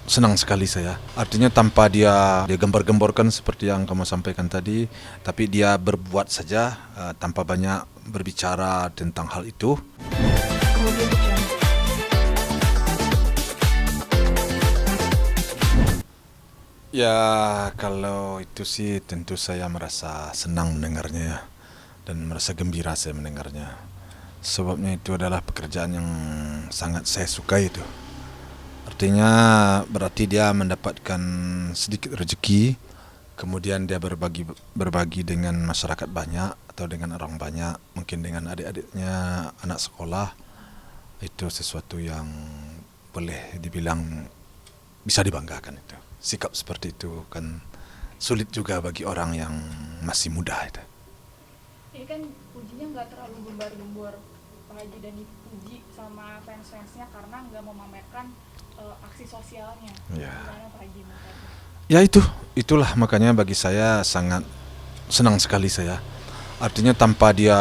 senang sekali saya. Artinya tanpa dia gembar-gemborkan seperti yang kamu sampaikan tadi, tapi dia berbuat saja tanpa banyak berbicara tentang hal itu. Audio Jungle. Ya, kalau itu sih tentu saya merasa senang mendengarnya ya, dan merasa gembira saya mendengarnya. Sebabnya itu adalah pekerjaan yang sangat saya sukai itu. Artinya berarti dia mendapatkan sedikit rezeki, kemudian dia berbagi dengan masyarakat banyak atau dengan orang banyak, mungkin dengan adik-adiknya, anak sekolah. Itu sesuatu yang boleh dibilang bisa dibanggakan itu. Sikap seperti itu kan sulit juga bagi orang yang masih muda itu. Ini kan pujinya nggak terlalu gembar-gembor Pak Haji, dan dipuji sama fans-fansnya karena nggak memamerkan aksi sosialnya. Ya. Gimana Pak Haji menurutnya? Ya itulah makanya bagi saya sangat senang sekali saya. Artinya tanpa dia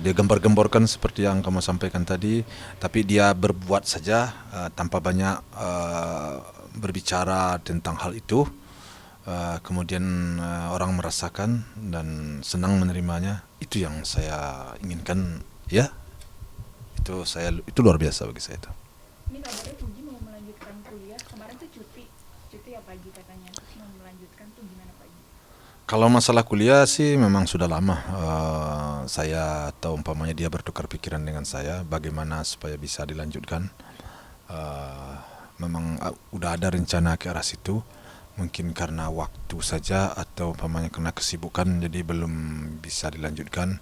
gembar-gemborkan seperti yang kamu sampaikan tadi, tapi dia berbuat saja tanpa banyak berbicara tentang hal itu. Kemudian orang merasakan dan senang menerimanya. Itu yang saya inginkan ya. Itu luar biasa bagi saya itu. Ini kabarnya Puji mau melanjutkan kuliah. Kemarin tuh cuti ya Pak Haji katanya. Terus mau melanjutkan tuh gimana Pak Haji? Kalau masalah kuliah sih memang sudah lama saya atau umpamanya dia bertukar pikiran dengan saya bagaimana supaya bisa dilanjutkan. Eh, Memang udah ada rencana ke arah situ. Mungkin karena waktu saja atau umpamanya karena kesibukan jadi belum bisa dilanjutkan.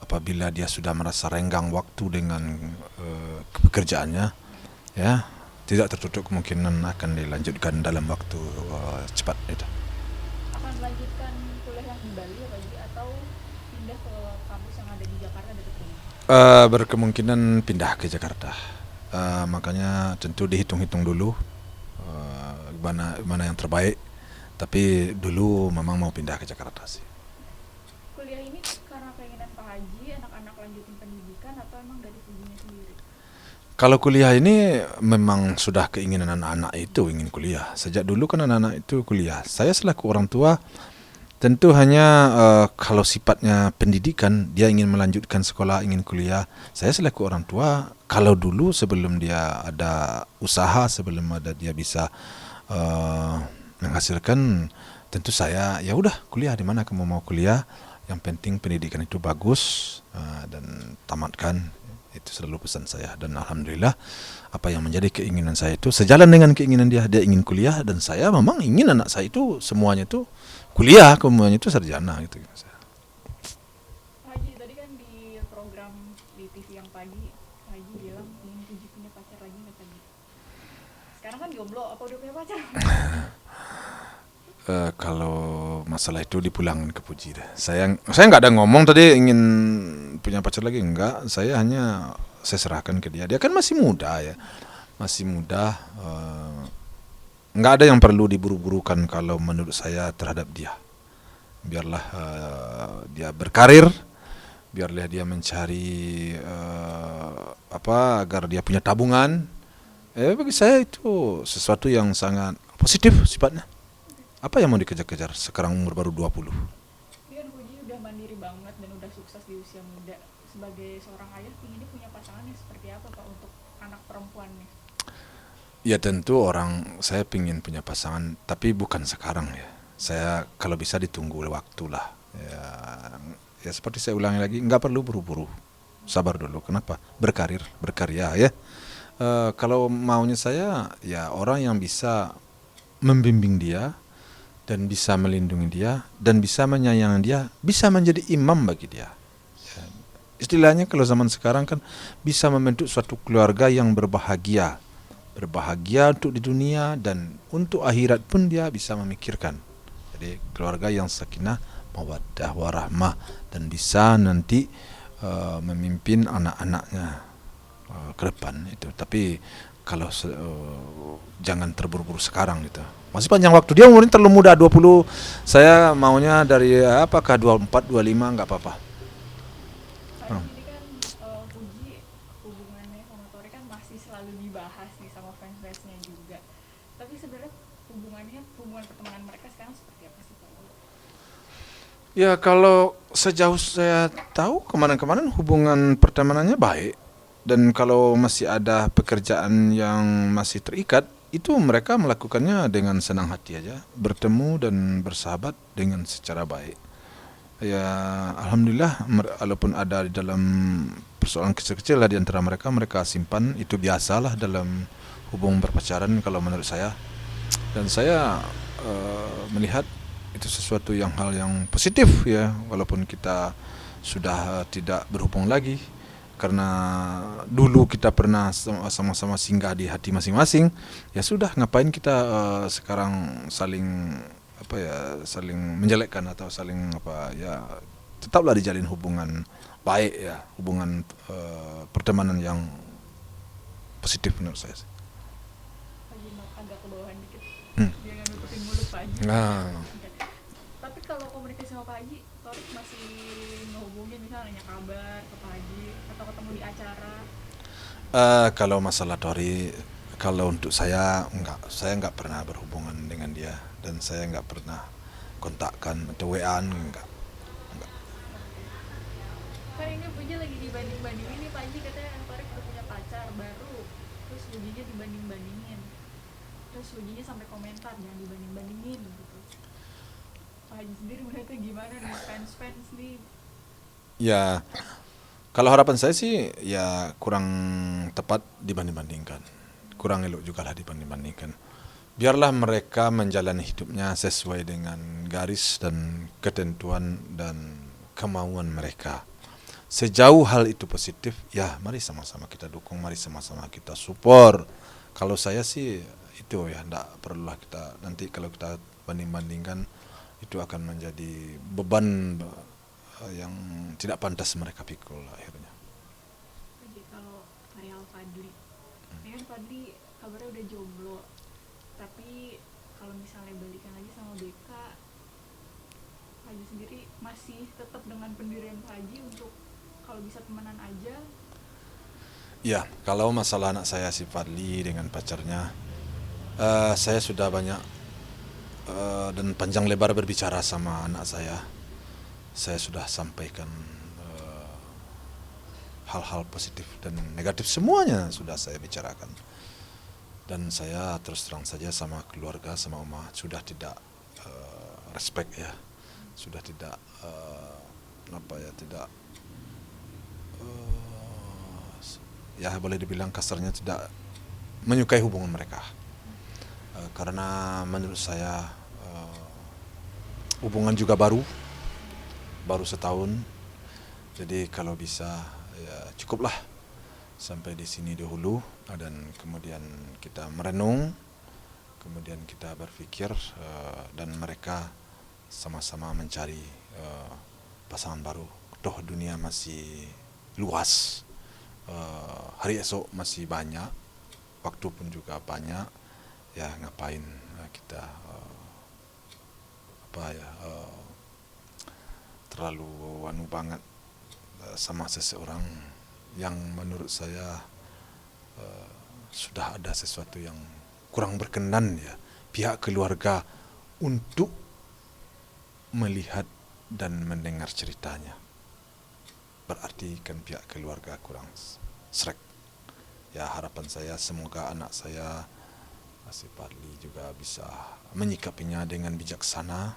Apabila dia sudah merasa renggang waktu dengan pekerjaannya, ya tidak tertutup kemungkinan akan dilanjutkan dalam waktu cepat itu. Akan melanjutkan kuliah yang di Bali ya Pak Haji, atau pindah ke kampus yang ada di Jakarta dekat sini? Berkemungkinan pindah ke Jakarta. Makanya tentu dihitung-hitung dulu mana yang terbaik. Tapi dulu memang mau pindah ke Jakarta sih. Kuliah ini karena keinginan Pak Haji, anak-anak lanjutin pendidikan, atau emang dari Pujinya sendiri? Kalau kuliah ini memang sudah keinginan anak-anak itu ingin kuliah. Sejak dulu kan anak-anak itu kuliah. Saya selaku orang tua tentu hanya kalau sifatnya pendidikan, dia ingin melanjutkan sekolah, ingin kuliah. Saya selaku orang tua, kalau dulu sebelum dia ada usaha, sebelum ada dia bisa uh, menghasilkan, tentu saya ya udah kuliah di mana kamu mau kuliah. Yang penting pendidikan itu bagus dan tamatkan. Itu selalu pesan saya dan alhamdulillah apa yang menjadi keinginan saya itu sejalan dengan keinginan dia. Dia ingin kuliah dan saya memang ingin anak saya itu semuanya itu kuliah, semuanya itu sarjana gitu. Pak Haji, tadi kan di program di TV yang pagi, Pak Haji bilang ingin Puji punya pacar lagi nggak Pak Haji? Sekarang kan jomblo, apa udah punya pacar? Kalau masalah itu dipulangin ke Puji deh. Saya nggak ada ngomong tadi ingin punya pacar lagi enggak. Saya serahkan ke dia. Dia kan masih muda ya, masih muda. Nggak ada yang perlu diburu-burukan kalau menurut saya terhadap dia. Biarlah dia berkarir, biarlah dia mencari agar dia punya tabungan. Bagi saya itu sesuatu yang sangat positif sifatnya. Apa yang mau dikejar-kejar sekarang umur baru 20? Dia kan Puji udah mandiri banget dan udah sukses di usia muda. Sebagai seorang ayah, inginnya punya pasangan yang seperti apa Pak untuk anak perempuannya? Ya tentu saya pingin punya pasangan, tapi bukan sekarang ya. Saya kalau bisa ditunggu waktu lah. Ya seperti saya ulangi lagi, nggak perlu buru-buru. Sabar dulu. Kenapa? Berkarya ya. Kalau maunya saya, ya orang yang bisa membimbing dia dan bisa melindungi dia dan bisa menyayangi dia, bisa menjadi imam bagi dia. Ya, istilahnya kalau zaman sekarang kan bisa membentuk suatu keluarga yang berbahagia untuk di dunia dan untuk akhirat pun dia bisa memikirkan. Jadi keluarga yang sakinah, mawaddah, warahmah dan bisa nanti memimpin anak-anaknya ke depan itu. Tapi kalau jangan terburu-buru sekarang gitu. Masih panjang waktu. Dia umurnya terlalu muda 20. Saya maunya dari apakah 24, 25 enggak apa-apa. Pak Haji, ini kan Puji hubungannya sama Tori kan masih masih selalu dibahas nih sama fans-fansnya juga. Tapi sebenarnya hubungan pertemanan mereka sekarang seperti apa sih Pak? Ya kalau sejauh saya tahu kemarin-kemarin hubungan pertemanannya baik. Dan kalau masih ada pekerjaan yang masih terikat, itu mereka melakukannya dengan senang hati aja. Bertemu dan bersahabat dengan secara baik. Ya alhamdulillah walaupun ada di dalam persoalan kecil-kecil lah di antara mereka, mereka simpan. Itu biasalah dalam hubungan berpacaran kalau menurut saya. Dan saya melihat itu sesuatu yang hal yang positif ya, walaupun kita sudah tidak berhubung lagi karena dulu kita pernah sama-sama singgah di hati masing-masing. Ya sudah, ngapain kita sekarang saling apa ya, saling menjelekkan atau saling apa ya, tetaplah dijalin hubungan baik ya, hubungan pertemanan yang positif menurut saya. Pak Haji agak ke bawahan dikit, Hmm. jangan nutupin mulut Pak Haji. Nah, Oke. Tapi kalau komunikasi sama Pak Haji, Torik masih ngehubungin misalnya nanya kabar ke Pak Haji atau ketemu di acara? kalau masalah Tori, kalau untuk saya nggak pernah berhubungan dengan dia dan saya nggak pernah kontakkan atau WA-an nggak. Oke. Kan ini Puji lagi dibanding-bandingin nih Pak Haji, katanya Torik udah punya pacar baru, terus Pujinya dibanding-bandingin, terus Pujinya sampai komentar jangan dibanding-bandingin gitu. Pak Haji sendiri melihatnya gimana nih, fans-fans nih? Ya, kalau harapan saya sih ya kurang tepat dibanding-bandingkan. Kurang elok juga lah dibanding-bandingkan. Biarlah mereka menjalani hidupnya sesuai dengan garis dan ketentuan dan kemauan mereka. Sejauh hal itu positif, ya mari sama-sama kita dukung, mari sama-sama kita support. Kalau saya sih itu ya, enggak perlulah kita nanti kalau kita banding-bandingkan itu akan menjadi beban yang tidak pantas mereka pikul akhirnya. Jadi kalau Real Fadli, ini kan Fadli kabarnya udah jomblo, tapi kalau misalnya balikan lagi sama BK, Pak Haji sendiri masih tetap dengan pendirian Pak Haji untuk kalau bisa temenan aja? Ya, kalau masalah anak saya si Fadli dengan pacarnya, saya sudah banyak dan panjang lebar berbicara sama anak saya. Saya sudah sampaikan hal-hal positif dan negatif semuanya sudah saya bicarakan. Dan saya terus terang saja sama keluarga, sama Oma sudah tidak respect ya, sudah tidak apa ya, tidak ya boleh dibilang kasarnya tidak menyukai hubungan mereka. Karena menurut saya hubungan juga baru setahun, jadi kalau bisa ya cukuplah sampai di sini dahulu dan kemudian kita merenung, kemudian kita berpikir dan mereka sama-sama mencari pasangan baru. Toh dunia masih luas, hari esok masih banyak, waktu pun juga banyak. Ya ngapain kita apa ya terlalu anu banget sama seseorang yang menurut saya sudah ada sesuatu yang kurang berkenan ya pihak keluarga untuk melihat dan mendengar ceritanya. Berarti kan pihak keluarga kurang srek. Ya harapan saya semoga anak saya si Fadli juga bisa menyikapinya dengan bijaksana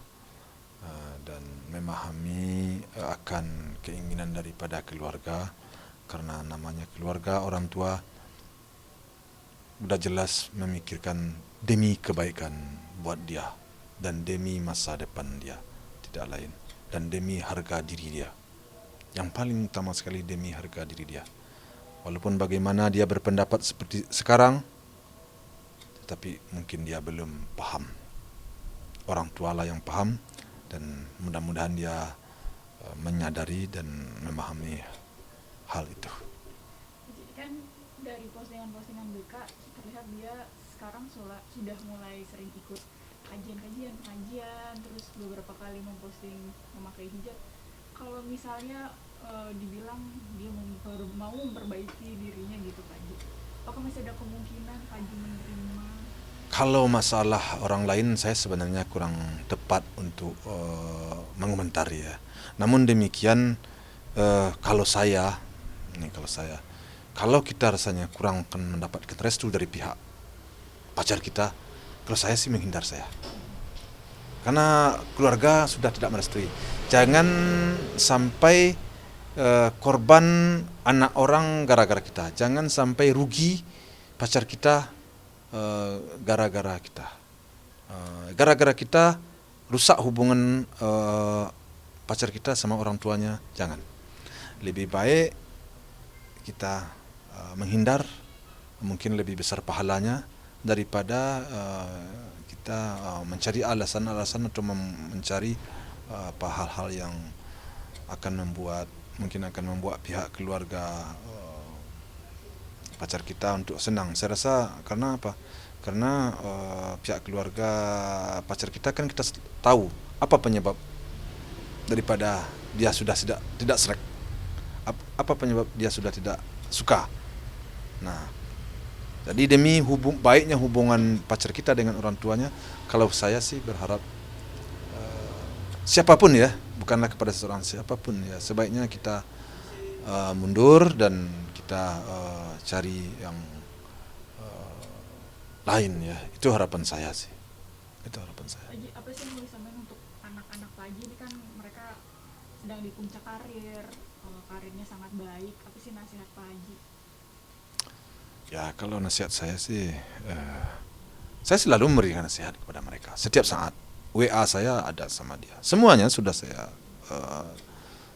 dan memahami akan keinginan daripada keluarga, karena namanya keluarga orang tua udah jelas memikirkan demi kebaikan buat dia dan demi masa depan dia, tidak lain, dan demi harga diri dia. Yang paling utama sekali demi harga diri dia. Walaupun bagaimana dia berpendapat seperti sekarang, tapi mungkin dia belum paham. Orang tua lah yang paham dan mudah-mudahan dia menyadari dan memahami hal itu. Jadi kan dari postingan-postingan BK terlihat dia sekarang sudah mulai sering ikut kajian, terus beberapa kali memposting memakai hijab. Kalau misalnya dibilang dia mau memperbaiki dirinya gitu Pak Haji, apa apakah masih ada kemungkinan Pak Haji menerima? Kalau masalah orang lain saya sebenarnya kurang tepat untuk mengomentari ya. Namun demikian kalau saya, kalau kita rasanya kurang akan mendapatkan restu dari pihak pacar kita, kalau saya sih menghindar saya. Karena keluarga sudah tidak merestui. Jangan sampai korban anak orang gara-gara kita. Jangan sampai rugi pacar kita gara-gara kita. Gara-gara kita rusak hubungan pacar kita sama orang tuanya. Jangan. Lebih baik kita menghindar, mungkin lebih besar pahalanya daripada kita mencari alasan-alasan atau mencari hal-hal yang mungkin akan membuat pihak keluarga pacar kita untuk senang. Saya rasa karena apa? Karena pihak keluarga pacar kita kan kita tahu apa penyebab daripada dia sudah tidak srek. Apa penyebab dia sudah tidak suka. Nah, jadi demi baiknya hubungan pacar kita dengan orang tuanya, kalau saya sih berharap siapapun ya, bukanlah kepada seorang siapapun ya, sebaiknya kita mundur dan kita cari yang lain ya. Itu harapan saya sih. Itu harapan saya. Pak Haji, apa sih yang mau disampaikan untuk anak-anak Pak Haji? Ini kan mereka sedang di puncak karir, karirnya sangat baik. Apa sih nasihat Pak Haji? Ya, kalau nasihat saya sih, saya selalu memberikan nasihat kepada mereka. Setiap saat, WA saya ada sama dia. Semuanya sudah saya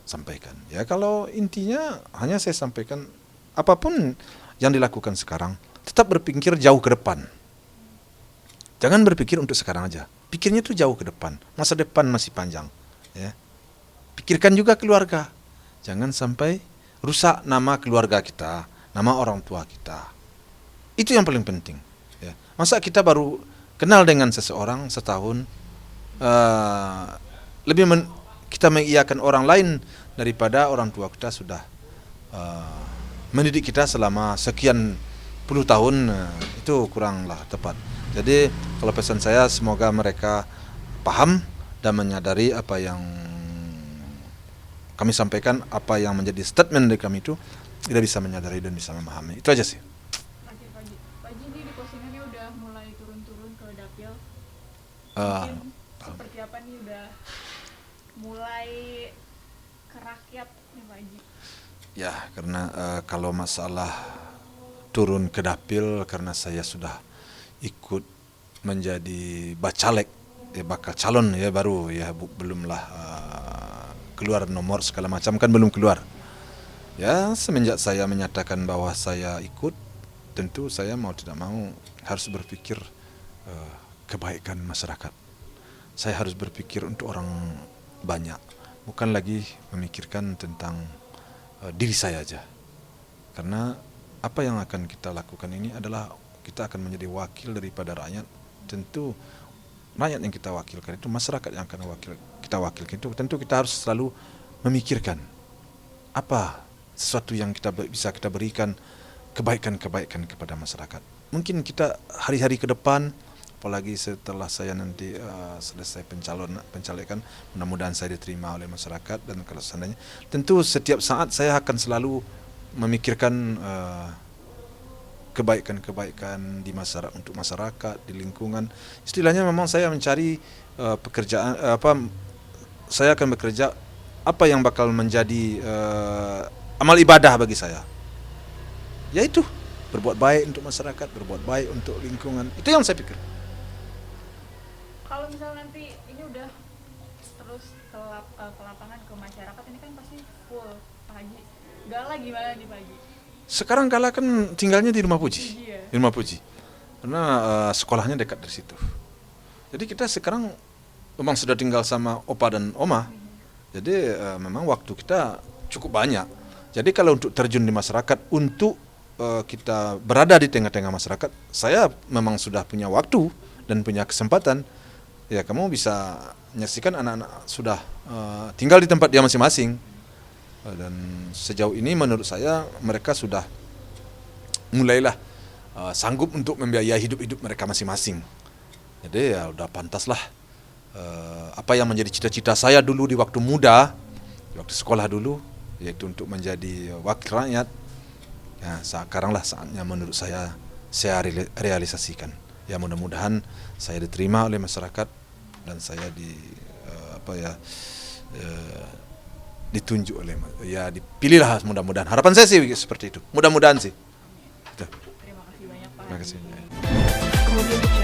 sampaikan. Ya, kalau intinya hanya saya sampaikan, apapun yang dilakukan sekarang, tetap berpikir jauh ke depan. Jangan berpikir untuk sekarang aja. Pikirnya tuh jauh ke depan. Masa depan masih panjang. Ya. Pikirkan juga keluarga. Jangan sampai rusak nama keluarga kita, nama orang tua kita. Itu yang paling penting. Ya. Masa kita baru kenal dengan seseorang setahun, kita mengiyakan orang lain daripada orang tua kita sudah mendidik kita selama sekian puluh tahun, itu kuranglah tepat. Jadi kalau pesan saya, semoga mereka paham dan menyadari apa yang kami sampaikan, apa yang menjadi statement dari kami itu, tidak bisa menyadari dan bisa memahami. Itu aja sih. Oke, Pak Haji ini di postingannya udah mulai turun-turun ke dapil. Ah, Mungkin seperti apa nih, udah mulai ke rakyat nih Pak Haji? Ya, karena kalau masalah turun ke dapil, karena saya sudah ikut menjadi bacalek, bakal calon ya baru ya, belumlah keluar nomor segala macam kan belum keluar. Ya, semenjak saya menyatakan bahwa saya ikut, tentu saya mau tidak mau harus berpikir kebaikan masyarakat. Saya harus berpikir untuk orang banyak, bukan lagi memikirkan tentang diri saya aja. Karena apa yang akan kita lakukan ini adalah kita akan menjadi wakil daripada rakyat. Tentu rakyat yang kita wakilkan itu, masyarakat yang akan kita wakilkan itu, tentu kita harus selalu memikirkan apa sesuatu yang bisa kita berikan kebaikan-kebaikan kepada masyarakat. Mungkin kita hari-hari ke depan, apalagi setelah saya nanti selesai pencalekan, mudah-mudahan saya diterima oleh masyarakat, dan kalau seandainya, tentu setiap saat saya akan selalu memikirkan kebaikan-kebaikan di masyarakat, untuk masyarakat, di lingkungan. Istilahnya memang saya mencari pekerjaan, saya akan bekerja apa yang bakal menjadi amal ibadah bagi saya. Yaitu berbuat baik untuk masyarakat, berbuat baik untuk lingkungan. Itu yang saya pikir. Kalau misalnya nanti ini udah terus ke lapangan, ke masyarakat, ini kan pasti full Pak Haji. Gala gimana nih Pak Haji? Sekarang Gala kan tinggalnya di Rumah Puji. Ya? Di Rumah Puji. Karena sekolahnya dekat dari situ. Jadi kita sekarang memang sudah tinggal sama opa dan oma. Jadi memang waktu kita cukup banyak. Jadi kalau untuk terjun di masyarakat, untuk kita berada di tengah-tengah masyarakat, saya memang sudah punya waktu dan punya kesempatan. Ya, kamu bisa menyaksikan anak-anak sudah tinggal di tempat dia masing-masing. Dan sejauh ini menurut saya mereka sudah mulailah sanggup untuk membiayai hidup mereka masing-masing. Jadi ya udah pantaslah apa yang menjadi cita-cita saya dulu di waktu muda, di waktu sekolah dulu, yaitu untuk menjadi wakil rakyat. Ya sekaranglah saatnya menurut saya realisasikan. Ya mudah-mudahan saya diterima oleh masyarakat dan saya ditunjuk oleh, ya dipilihlah mudah-mudahan. Harapan saya sih seperti itu. Mudah-mudahan sih. Itu. Terima kasih banyak Pak. Terima kasih. Kemudian